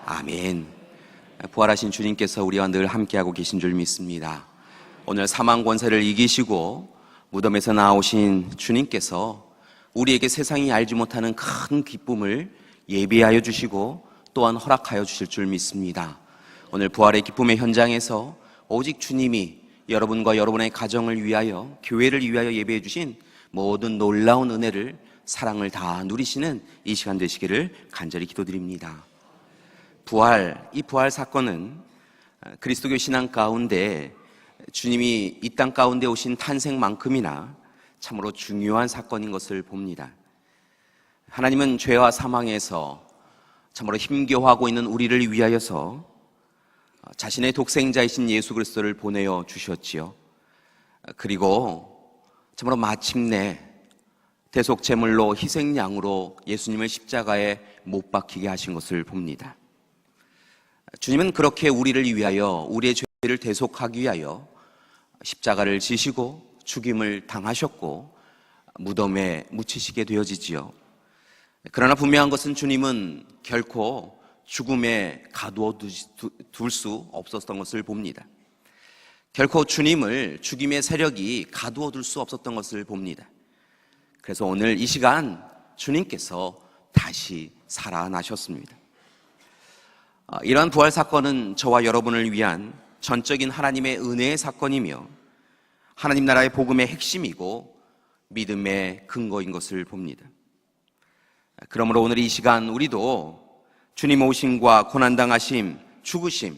아멘. 부활하신 주님께서 우리와 늘 함께하고 계신 줄 믿습니다. 오늘 사망 권세를 이기시고 무덤에서 나오신 주님께서 우리에게 세상이 알지 못하는 큰 기쁨을 예비하여 주시고 또한 허락하여 주실 줄 믿습니다. 오늘 부활의 기쁨의 현장에서 오직 주님이 여러분과 여러분의 가정을 위하여, 교회를 위하여 예비해 주신 모든 놀라운 은혜를, 사랑을 다 누리시는 이 시간 되시기를 간절히 기도드립니다. 이 부활 사건은 그리스도교 신앙 가운데 주님이 이 땅 가운데 오신 탄생만큼이나 참으로 중요한 사건인 것을 봅니다. 하나님은 죄와 사망에서 참으로 힘겨워하고 있는 우리를 위하여서 자신의 독생자이신 예수 그리스도를 보내어 주셨지요. 그리고 참으로 마침내 대속제물로 희생양으로 예수님을 십자가에 못 박히게 하신 것을 봅니다. 주님은 그렇게 우리를 위하여, 우리의 죄를 대속하기 위하여 십자가를 지시고 죽임을 당하셨고 무덤에 묻히시게 되어지지요. 그러나 분명한 것은 주님은 결코 죽음에 가두어 둘 수 없었던 것을 봅니다. 결코 주님을 죽임의 세력이 가두어 둘 수 없었던 것을 봅니다. 그래서 오늘 이 시간 주님께서 다시 살아나셨습니다. 이러한 부활 사건은 저와 여러분을 위한 전적인 하나님의 은혜의 사건이며 하나님 나라의 복음의 핵심이고 믿음의 근거인 것을 봅니다. 그러므로 오늘 이 시간 우리도 주님 오심과 고난당하심, 죽으심,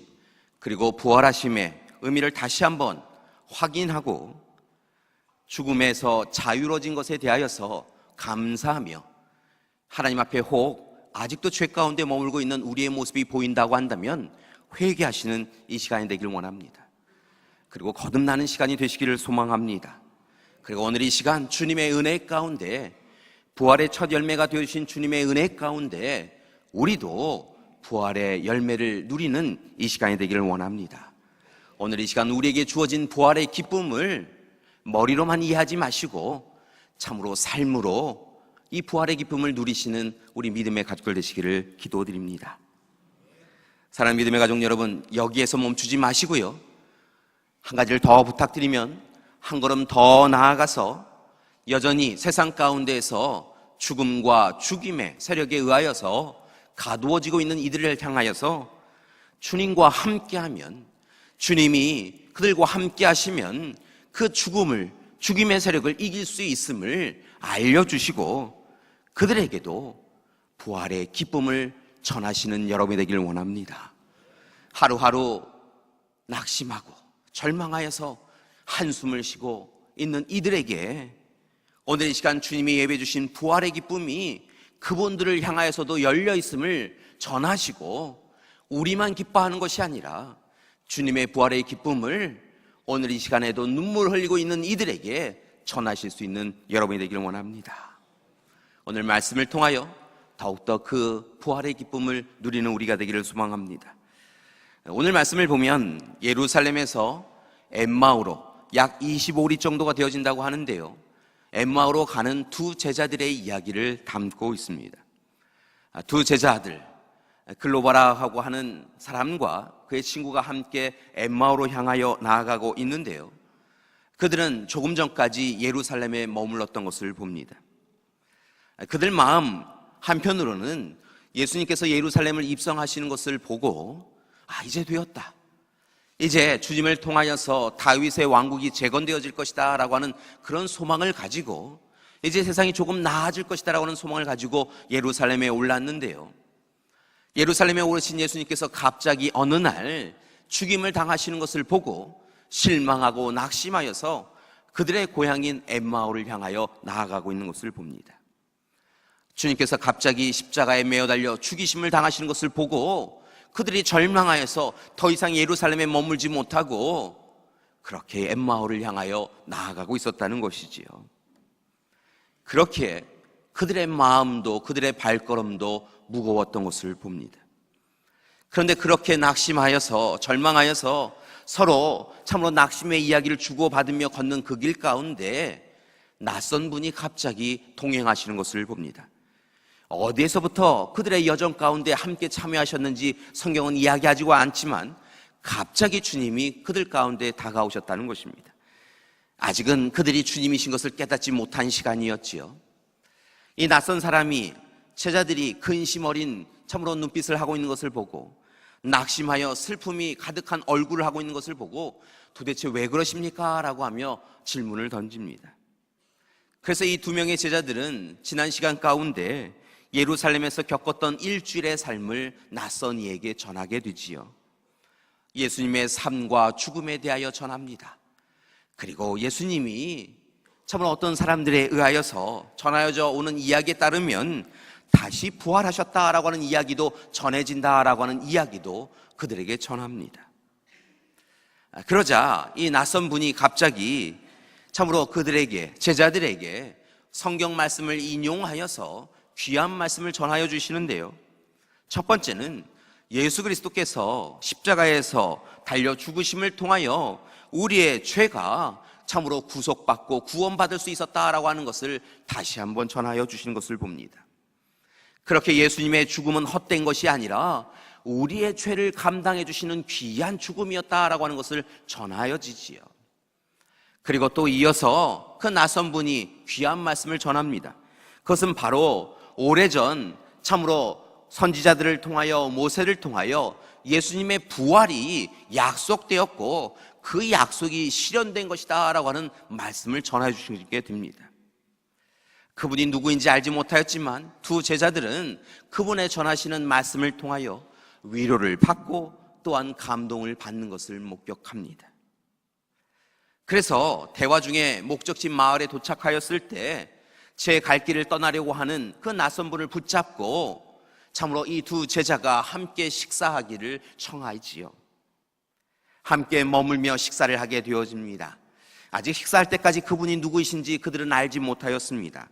그리고 부활하심의 의미를 다시 한번 확인하고 죽음에서 자유로워진 것에 대하여서 감사하며 하나님 앞에 혹 아직도 죄 가운데 머물고 있는 우리의 모습이 보인다고 한다면 회개하시는 이 시간이 되길 원합니다. 그리고 거듭나는 시간이 되시기를 소망합니다. 그리고 오늘 이 시간 주님의 은혜 가운데, 부활의 첫 열매가 되어주신 주님의 은혜 가운데 우리도 부활의 열매를 누리는 이 시간이 되기를 원합니다. 오늘 이 시간 우리에게 주어진 부활의 기쁨을 머리로만 이해하지 마시고 참으로 삶으로 이 부활의 기쁨을 누리시는 우리 믿음의 가족들 되시기를 기도드립니다. 사랑하는 믿음의 가족 여러분, 여기에서 멈추지 마시고요, 한 가지를 더 부탁드리면 한 걸음 더 나아가서 여전히 세상 가운데에서 죽음과 죽임의 세력에 의하여서 가두어지고 있는 이들을 향하여서 주님과 함께하면, 주님이 그들과 함께하시면 그 죽임의 세력을 이길 수 있음을 알려주시고 그들에게도 부활의 기쁨을 전하시는 여러분이 되기를 원합니다. 하루하루 낙심하고 절망하여서 한숨을 쉬고 있는 이들에게 오늘 이 시간 주님이 예배해 주신 부활의 기쁨이 그분들을 향하여서도 열려 있음을 전하시고 우리만 기뻐하는 것이 아니라 주님의 부활의 기쁨을 오늘 이 시간에도 눈물 흘리고 있는 이들에게 전하실 수 있는 여러분이 되기를 원합니다. 오늘 말씀을 통하여 더욱더 그 부활의 기쁨을 누리는 우리가 되기를 소망합니다. 오늘 말씀을 보면 예루살렘에서 엠마오로 약 25리 정도가 되어진다고 하는데요, 엠마오로 가는 두 제자들의 이야기를 담고 있습니다. 두 제자들, 글로바라하고 하는 사람과 그의 친구가 함께 엠마오로 향하여 나아가고 있는데요, 그들은 조금 전까지 예루살렘에 머물렀던 것을 봅니다. 그들 마음 한편으로는 예수님께서 예루살렘을 입성하시는 것을 보고 이제 되었다, 이제 주님을 통하여서 다윗의 왕국이 재건되어질 것이다 라고 하는 그런 소망을 가지고 이제 세상이 조금 나아질 것이다 라고 하는 소망을 가지고 예루살렘에 올랐는데요, 예루살렘에 오르신 예수님께서 갑자기 어느 날 죽임을 당하시는 것을 보고 실망하고 낙심하여서 그들의 고향인 엠마오를 향하여 나아가고 있는 것을 봅니다. 주님께서 갑자기 십자가에 매어 달려 죽이심을 당하시는 것을 보고 그들이 절망하여서 더 이상 예루살렘에 머물지 못하고 그렇게 엠마오를 향하여 나아가고 있었다는 것이지요. 그렇게 그들의 마음도 그들의 발걸음도 무거웠던 것을 봅니다. 그런데 그렇게 낙심하여서 절망하여서 서로 참으로 낙심의 이야기를 주고받으며 걷는 그 길 가운데 낯선 분이 갑자기 동행하시는 것을 봅니다. 어디에서부터 그들의 여정 가운데 함께 참여하셨는지 성경은 이야기하지도 않지만 갑자기 주님이 그들 가운데 다가오셨다는 것입니다. 아직은 그들이 주님이신 것을 깨닫지 못한 시간이었지요. 이 낯선 사람이 제자들이 근심 어린 참으로 눈빛을 하고 있는 것을 보고 낙심하여 슬픔이 가득한 얼굴을 하고 있는 것을 보고 도대체 왜 그러십니까? 라고 하며 질문을 던집니다. 그래서 이 두 명의 제자들은 지난 시간 가운데 예루살렘에서 겪었던 일주일의 삶을 낯선 이에게 전하게 되지요. 예수님의 삶과 죽음에 대하여 전합니다. 그리고 예수님이 참으로 어떤 사람들에 의하여서 전하여져 오는 이야기에 따르면 다시 부활하셨다라고 하는 이야기도 전해진다라고 하는 이야기도 그들에게 전합니다. 그러자 이 낯선 분이 갑자기 참으로 그들에게, 제자들에게 성경 말씀을 인용하여서 귀한 말씀을 전하여 주시는데요. 첫 번째는 예수 그리스도께서 십자가에서 달려 죽으심을 통하여 우리의 죄가 참으로 구속받고 구원받을 수 있었다라고 하는 것을 다시 한번 전하여 주시는 것을 봅니다. 그렇게 예수님의 죽음은 헛된 것이 아니라 우리의 죄를 감당해 주시는 귀한 죽음이었다라고 하는 것을 전하여 주지요. 그리고 또 이어서 그 낯선 분이 귀한 말씀을 전합니다. 그것은 바로 오래전 참으로 선지자들을 통하여 모세를 통하여 예수님의 부활이 약속되었고 그 약속이 실현된 것이다 라고 하는 말씀을 전해 주시게 됩니다. 그분이 누구인지 알지 못하였지만 두 제자들은 그분의 전하시는 말씀을 통하여 위로를 받고 또한 감동을 받는 것을 목격합니다. 그래서 대화 중에 목적지 마을에 도착하였을 때 제 갈 길을 떠나려고 하는 그 낯선 분을 붙잡고 참으로 이 두 제자가 함께 식사하기를 청하지요. 함께 머물며 식사를 하게 되어집니다. 아직 식사할 때까지 그분이 누구이신지 그들은 알지 못하였습니다.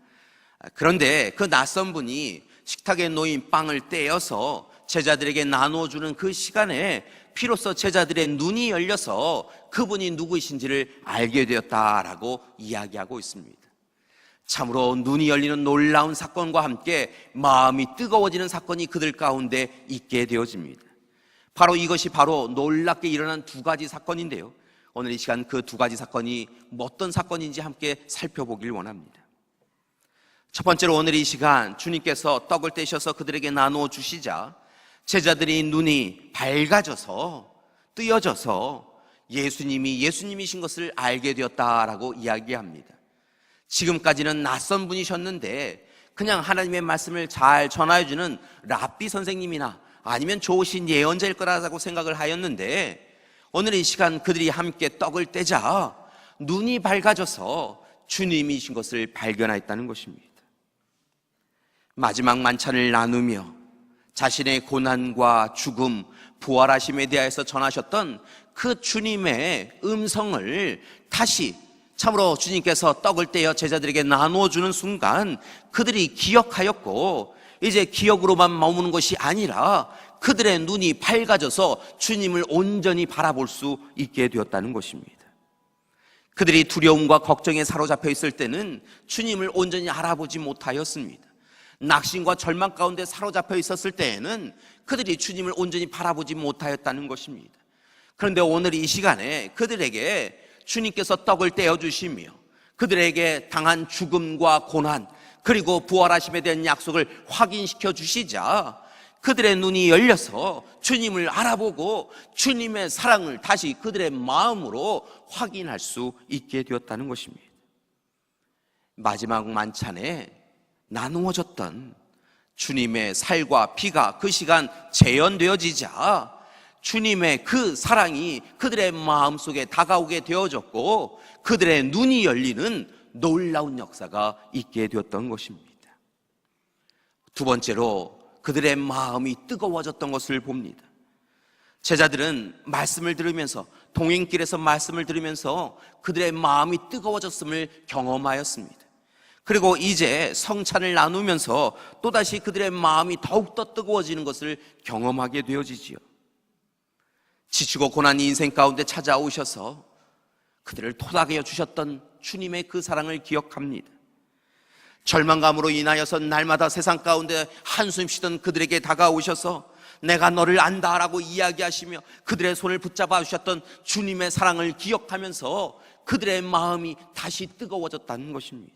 그런데 그 낯선 분이 식탁에 놓인 빵을 떼어서 제자들에게 나누어주는 그 시간에 비로소 제자들의 눈이 열려서 그분이 누구이신지를 알게 되었다라고 이야기하고 있습니다. 참으로 눈이 열리는 놀라운 사건과 함께 마음이 뜨거워지는 사건이 그들 가운데 있게 되어집니다. 바로 이것이 바로 놀랍게 일어난 두 가지 사건인데요. 오늘 이 시간 그 두 가지 사건이 어떤 사건인지 함께 살펴보길 원합니다. 첫 번째로 오늘 이 시간 주님께서 떡을 떼셔서 그들에게 나누어 주시자 제자들이 눈이 밝아져서 뜨여져서 예수님이 예수님이신 것을 알게 되었다라고 이야기합니다. 지금까지는 낯선 분이셨는데 그냥 하나님의 말씀을 잘 전하여주는 랍비 선생님이나 아니면 좋으신 예언자일 거라고 생각을 하였는데 오늘 이 시간 그들이 함께 떡을 떼자 눈이 밝아져서 주님이신 것을 발견하였다는 것입니다. 마지막 만찬을 나누며 자신의 고난과 죽음, 부활하심에 대해서 전하셨던 그 주님의 음성을 다시 참으로 주님께서 떡을 떼어 제자들에게 나누어주는 순간 그들이 기억하였고 이제 기억으로만 머무는 것이 아니라 그들의 눈이 밝아져서 주님을 온전히 바라볼 수 있게 되었다는 것입니다. 그들이 두려움과 걱정에 사로잡혀 있을 때는 주님을 온전히 알아보지 못하였습니다. 낙심과 절망 가운데 사로잡혀 있었을 때에는 그들이 주님을 온전히 바라보지 못하였다는 것입니다. 그런데 오늘 이 시간에 그들에게 주님께서 떡을 떼어주시며 그들에게 당한 죽음과 고난 그리고 부활하심에 대한 약속을 확인시켜 주시자 그들의 눈이 열려서 주님을 알아보고 주님의 사랑을 다시 그들의 마음으로 확인할 수 있게 되었다는 것입니다. 마지막 만찬에 나누어졌던 주님의 살과 피가 그 시간 재현되어지자 주님의 그 사랑이 그들의 마음속에 다가오게 되어졌고 그들의 눈이 열리는 놀라운 역사가 있게 되었던 것입니다. 두 번째로 그들의 마음이 뜨거워졌던 것을 봅니다. 제자들은 말씀을 들으면서 동행길에서 말씀을 들으면서 그들의 마음이 뜨거워졌음을 경험하였습니다. 그리고 이제 성찬을 나누면서 또다시 그들의 마음이 더욱더 뜨거워지는 것을 경험하게 되어지지요. 지치고 고난이 인생 가운데 찾아오셔서 그들을 토닥여 주셨던 주님의 그 사랑을 기억합니다. 절망감으로 인하여서 날마다 세상 가운데 한숨 쉬던 그들에게 다가오셔서 내가 너를 안다라고 이야기하시며 그들의 손을 붙잡아 주셨던 주님의 사랑을 기억하면서 그들의 마음이 다시 뜨거워졌다는 것입니다.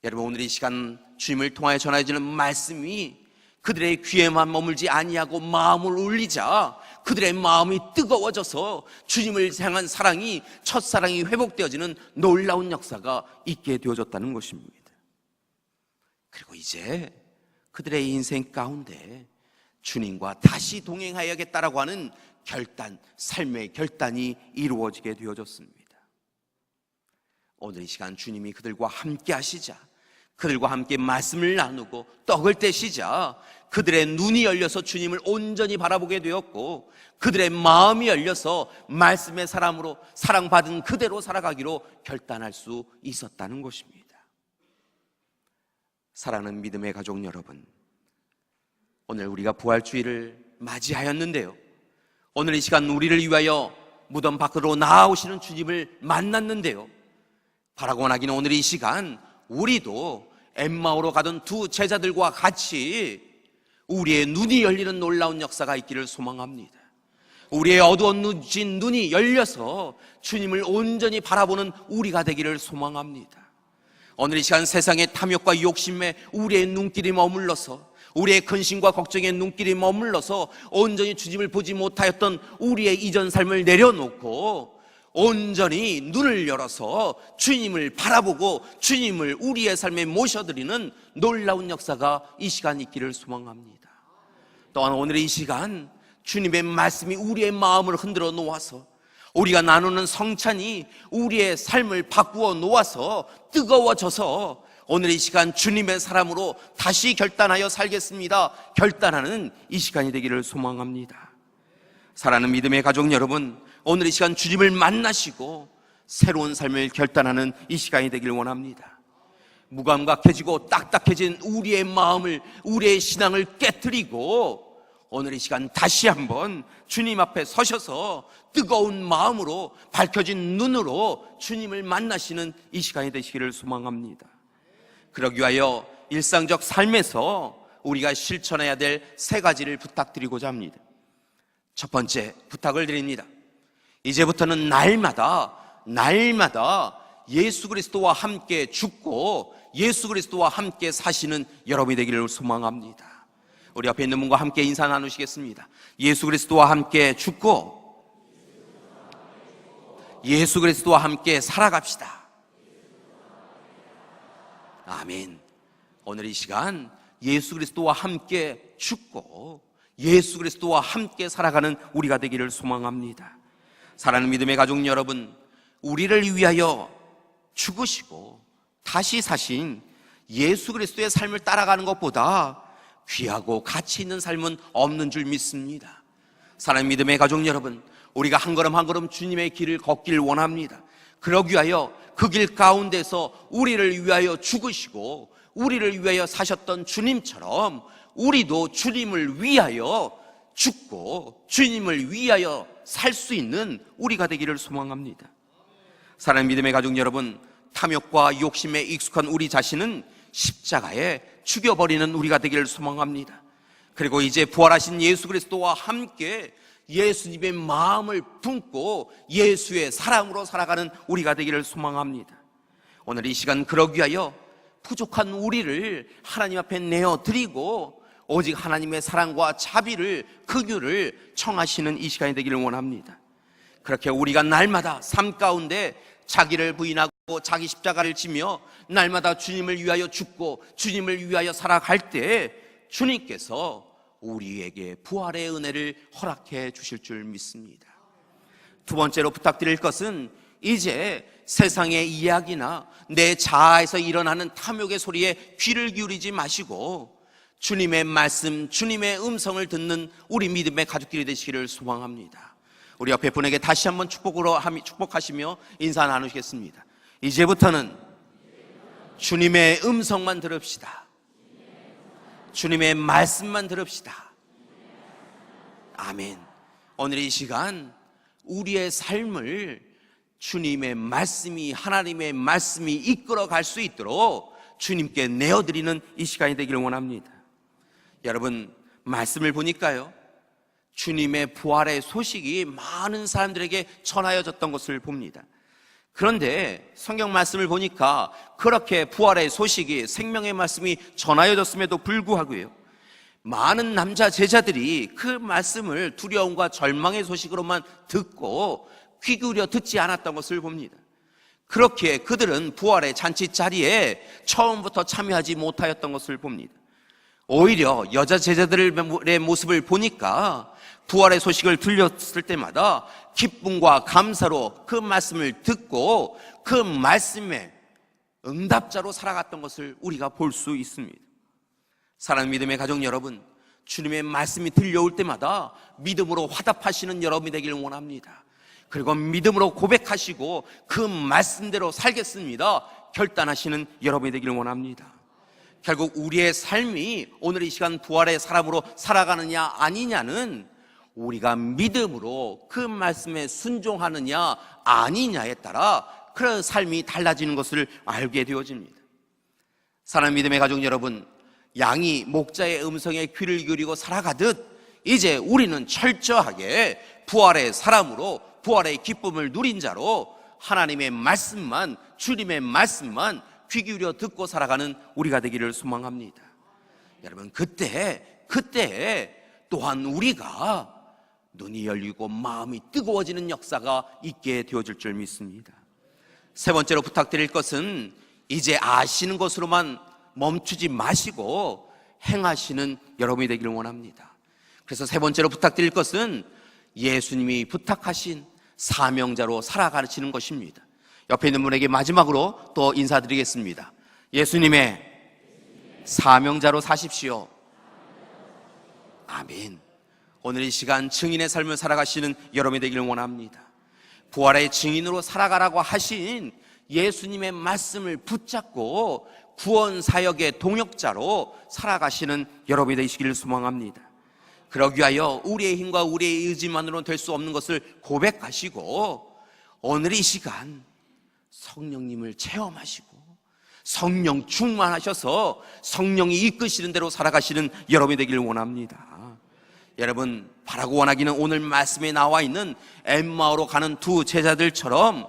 여러분, 오늘 이 시간 주님을 통하여 전해지는 말씀이 그들의 귀에만 머물지 아니하고 마음을 울리자 그들의 마음이 뜨거워져서 주님을 향한 사랑이, 첫사랑이 회복되어지는 놀라운 역사가 있게 되어졌다는 것입니다. 그리고 이제 그들의 인생 가운데 주님과 다시 동행하여야겠다라고 하는 결단, 삶의 결단이 이루어지게 되어졌습니다. 오늘 이 시간 주님이 그들과 함께 하시자, 그들과 함께 말씀을 나누고 떡을 떼시자 그들의 눈이 열려서 주님을 온전히 바라보게 되었고 그들의 마음이 열려서 말씀의 사람으로 사랑받은 그대로 살아가기로 결단할 수 있었다는 것입니다. 사랑하는 믿음의 가족 여러분, 오늘 우리가 부활주일을 맞이하였는데요, 오늘 이 시간 우리를 위하여 무덤 밖으로 나아오시는 주님을 만났는데요, 바라고 원하기는 오늘 이 시간 우리도 엠마오로 가던 두 제자들과 같이 우리의 눈이 열리는 놀라운 역사가 있기를 소망합니다. 우리의 어두워진 눈이 열려서 주님을 온전히 바라보는 우리가 되기를 소망합니다. 오늘 이 시간 세상의 탐욕과 욕심에 우리의 눈길이 머물러서, 우리의 근심과 걱정에 눈길이 머물러서 온전히 주님을 보지 못하였던 우리의 이전 삶을 내려놓고 온전히 눈을 열어서 주님을 바라보고 주님을 우리의 삶에 모셔드리는 놀라운 역사가 이 시간 있기를 소망합니다. 또한 오늘 이 시간 주님의 말씀이 우리의 마음을 흔들어 놓아서 우리가 나누는 성찬이 우리의 삶을 바꾸어 놓아서 뜨거워져서 오늘 이 시간 주님의 사람으로 다시 결단하여 살겠습니다, 결단하는 이 시간이 되기를 소망합니다. 사랑하는 믿음의 가족 여러분, 오늘 이 시간 주님을 만나시고 새로운 삶을 결단하는 이 시간이 되길 원합니다. 무감각해지고 딱딱해진 우리의 마음을, 우리의 신앙을 깨트리고 오늘 이 시간 다시 한번 주님 앞에 서셔서 뜨거운 마음으로, 밝혀진 눈으로 주님을 만나시는 이 시간이 되시기를 소망합니다. 그러기 위하여 일상적 삶에서 우리가 실천해야 될 세 가지를 부탁드리고자 합니다. 첫 번째 부탁을 드립니다. 이제부터는 날마다 예수 그리스도와 함께 죽고 예수 그리스도와 함께 사시는 여러분이 되기를 소망합니다. 우리 옆에 있는 분과 함께 인사 나누시겠습니다. 예수 그리스도와 함께 죽고 예수 그리스도와 함께 살아갑시다. 아멘. 오늘 이 시간 예수 그리스도와 함께 죽고 예수 그리스도와 함께 살아가는 우리가 되기를 소망합니다. 사랑하는 믿음의 가족 여러분, 우리를 위하여 죽으시고 다시 사신 예수 그리스도의 삶을 따라가는 것보다 귀하고 가치 있는 삶은 없는 줄 믿습니다. 사랑하는 믿음의 가족 여러분, 우리가 한 걸음 한 걸음 주님의 길을 걷길 원합니다. 그러기 위하여 그 길 가운데서 우리를 위하여 죽으시고 우리를 위하여 사셨던 주님처럼 우리도 주님을 위하여 죽고 주님을 위하여 살 수 있는 우리가 되기를 소망합니다. 사랑하는 믿음의 가족 여러분, 탐욕과 욕심에 익숙한 우리 자신은 십자가에 죽여버리는 우리가 되기를 소망합니다. 그리고 이제 부활하신 예수 그리스도와 함께 예수님의 마음을 품고 예수의 사랑으로 살아가는 우리가 되기를 소망합니다. 오늘 이 시간 그러기 위하여 부족한 우리를 하나님 앞에 내어드리고 오직 하나님의 사랑과 자비를, 긍휼을 청하시는 이 시간이 되기를 원합니다. 그렇게 우리가 날마다 삶 가운데 자기를 부인하고 자기 십자가를 지며 날마다 주님을 위하여 죽고 주님을 위하여 살아갈 때 주님께서 우리에게 부활의 은혜를 허락해 주실 줄 믿습니다. 두 번째로 부탁드릴 것은 이제 세상의 이야기나 내 자아에서 일어나는 탐욕의 소리에 귀를 기울이지 마시고 주님의 말씀, 주님의 음성을 듣는 우리 믿음의 가족들이 되시기를 소망합니다. 우리 옆에 분에게 다시 한번 축복하시며 인사 나누시겠습니다. 이제부터는 주님의 음성만 들읍시다. 주님의 말씀만 들읍시다. 아멘. 오늘 이 시간 우리의 삶을 주님의 말씀이, 하나님의 말씀이 이끌어 갈 수 있도록 주님께 내어드리는 이 시간이 되기를 원합니다. 여러분, 말씀을 보니까요, 주님의 부활의 소식이 많은 사람들에게 전하여졌던 것을 봅니다. 그런데 성경 말씀을 보니까 그렇게 부활의 소식이, 생명의 말씀이 전하여졌음에도 불구하고요, 많은 남자 제자들이 그 말씀을 두려움과 절망의 소식으로만 듣고 귀 기울여 듣지 않았던 것을 봅니다. 그렇게 그들은 부활의 잔치 자리에 처음부터 참여하지 못하였던 것을 봅니다. 오히려 여자 제자들의 모습을 보니까 부활의 소식을 들렸을 때마다 기쁨과 감사로 그 말씀을 듣고 그 말씀에 응답자로 살아갔던 것을 우리가 볼 수 있습니다. 사랑하는 믿음의 가족 여러분, 주님의 말씀이 들려올 때마다 믿음으로 화답하시는 여러분이 되기를 원합니다. 그리고 믿음으로 고백하시고 그 말씀대로 살겠습니다 결단하시는 여러분이 되기를 원합니다. 결국 우리의 삶이 오늘 이 시간 부활의 사람으로 살아가느냐 아니냐는 우리가 믿음으로 그 말씀에 순종하느냐 아니냐에 따라 그런 삶이 달라지는 것을 알게 되어집니다. 사랑하는 믿음의 가족 여러분, 양이 목자의 음성에 귀를 기울이고 살아가듯 이제 우리는 철저하게 부활의 사람으로, 부활의 기쁨을 누린 자로 하나님의 말씀만, 주님의 말씀만 귀 기울여 듣고 살아가는 우리가 되기를 소망합니다. 여러분, 그때 또한 우리가 눈이 열리고 마음이 뜨거워지는 역사가 있게 되어질 줄 믿습니다. 세 번째로 부탁드릴 것은 이제 아시는 것으로만 멈추지 마시고 행하시는 여러분이 되기를 원합니다. 그래서 세 번째로 부탁드릴 것은 예수님이 부탁하신 사명자로 살아가시는 것입니다. 옆에 있는 분에게 마지막으로 또 인사드리겠습니다. 예수님의 사명자로 사십시오. 아멘. 오늘 이 시간 증인의 삶을 살아가시는 여러분이 되기를 원합니다. 부활의 증인으로 살아가라고 하신 예수님의 말씀을 붙잡고 구원 사역의 동역자로 살아가시는 여러분이 되시기를 소망합니다. 그러기 위하여 우리의 힘과 우리의 의지만으로는 될 수 없는 것을 고백하시고 오늘 이 시간 성령님을 체험하시고 성령 충만하셔서 성령이 이끄시는 대로 살아가시는 여러분이 되기를 원합니다. 여러분, 바라고 원하기는 오늘 말씀에 나와 있는 엠마오로 가는 두 제자들처럼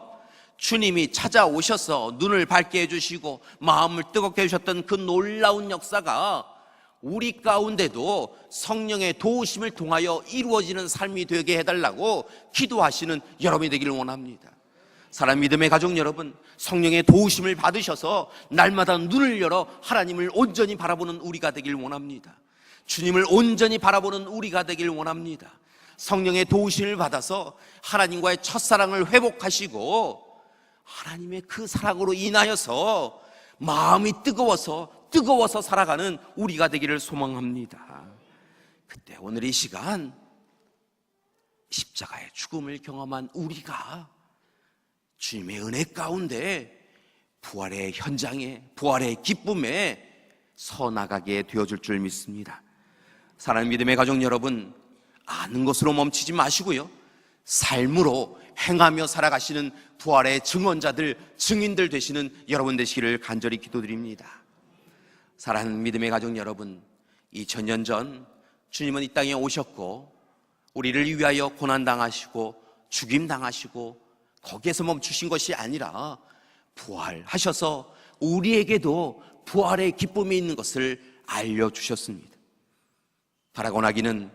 주님이 찾아오셔서 눈을 밝게 해주시고 마음을 뜨겁게 해주셨던 그 놀라운 역사가 우리 가운데도 성령의 도우심을 통하여 이루어지는 삶이 되게 해달라고 기도하시는 여러분이 되기를 원합니다. 사랑하는 믿음의 가족 여러분, 성령의 도우심을 받으셔서 날마다 눈을 열어 하나님을 온전히 바라보는 우리가 되길 원합니다. 주님을 온전히 바라보는 우리가 되길 원합니다. 성령의 도우심을 받아서 하나님과의 첫사랑을 회복하시고 하나님의 그 사랑으로 인하여서 마음이 뜨거워서 살아가는 우리가 되기를 소망합니다. 그때 오늘 이 시간 십자가의 죽음을 경험한 우리가 주님의 은혜 가운데 부활의 현장에, 부활의 기쁨에 서나가게 되어줄 줄 믿습니다. 사랑하는 믿음의 가족 여러분, 아는 것으로 멈추지 마시고요, 삶으로 행하며 살아가시는 부활의 증언자들, 증인들 되시는 여러분 되시기를 간절히 기도드립니다. 사랑하는 믿음의 가족 여러분, 2000년 전 주님은 이 땅에 오셨고 우리를 위하여 고난당하시고 죽임당하시고 거기에서 멈추신 것이 아니라 부활하셔서 우리에게도 부활의 기쁨이 있는 것을 알려주셨습니다. 바라고 하기는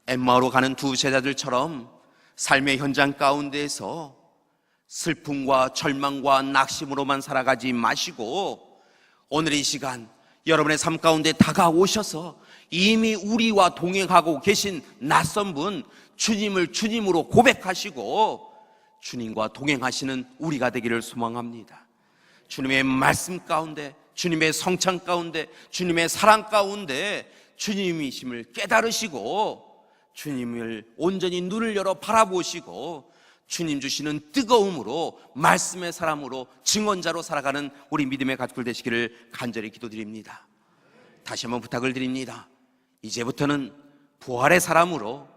엠마오로 가는 두 제자들처럼 삶의 현장 가운데에서 슬픔과 절망과 낙심으로만 살아가지 마시고 오늘 이 시간 여러분의 삶 가운데 다가오셔서 이미 우리와 동행하고 계신 낯선 분 주님을 주님으로 고백하시고 주님과 동행하시는 우리가 되기를 소망합니다. 주님의 말씀 가운데, 주님의 성찬 가운데, 주님의 사랑 가운데 주님이심을 깨달으시고 주님을 온전히 눈을 열어 바라보시고 주님 주시는 뜨거움으로 말씀의 사람으로 증언자로 살아가는 우리 믿음의 가족들 되시기를 간절히 기도드립니다. 다시 한번 부탁을 드립니다. 이제부터는 부활의 사람으로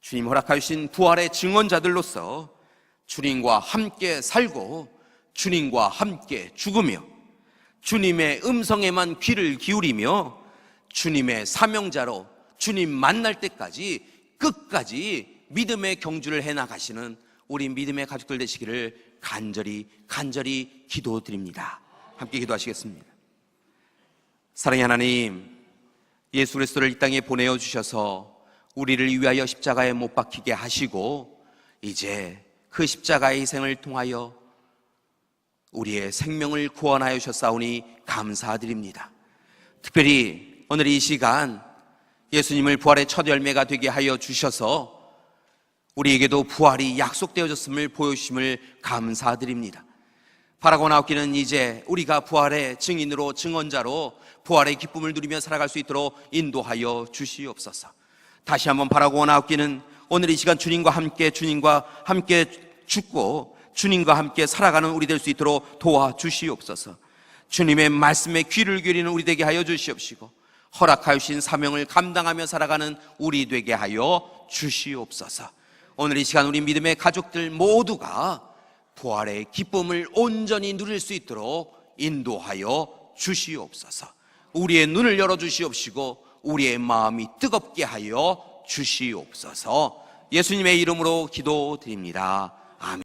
주님 허락하여 주신 부활의 증언자들로서 주님과 함께 살고 주님과 함께 죽으며 주님의 음성에만 귀를 기울이며 주님의 사명자로 주님 만날 때까지 끝까지 믿음의 경주를 해나가시는 우리 믿음의 가족들 되시기를 간절히 기도드립니다. 함께 기도하시겠습니다. 사랑의 하나님, 예수 그리스도를 이 땅에 보내어 주셔서 우리를 위하여 십자가에 못 박히게 하시고 이제 그 십자가의 희생을 통하여 우리의 생명을 구원하여 주셨사오니 감사드립니다. 특별히 오늘 이 시간 예수님을 부활의 첫 열매가 되게 하여 주셔서 우리에게도 부활이 약속되어졌음을 보여주심을 감사드립니다. 바라고 나오기는 이제 우리가 부활의 증인으로 증언자로 부활의 기쁨을 누리며 살아갈 수 있도록 인도하여 주시옵소서. 다시 한번 바라고 나오기는 오늘 이 시간 주님과 함께 죽고 주님과 함께 살아가는 우리 될 수 있도록 도와주시옵소서. 주님의 말씀에 귀를 기울이는 우리 되게 하여 주시옵시고 허락하여 주신 사명을 감당하며 살아가는 우리 되게 하여 주시옵소서. 오늘 이 시간 우리 믿음의 가족들 모두가 부활의 기쁨을 온전히 누릴 수 있도록 인도하여 주시옵소서. 우리의 눈을 열어주시옵시고 우리의 마음이 뜨겁게 하여 주시옵소서. 예수님의 이름으로 기도드립니다.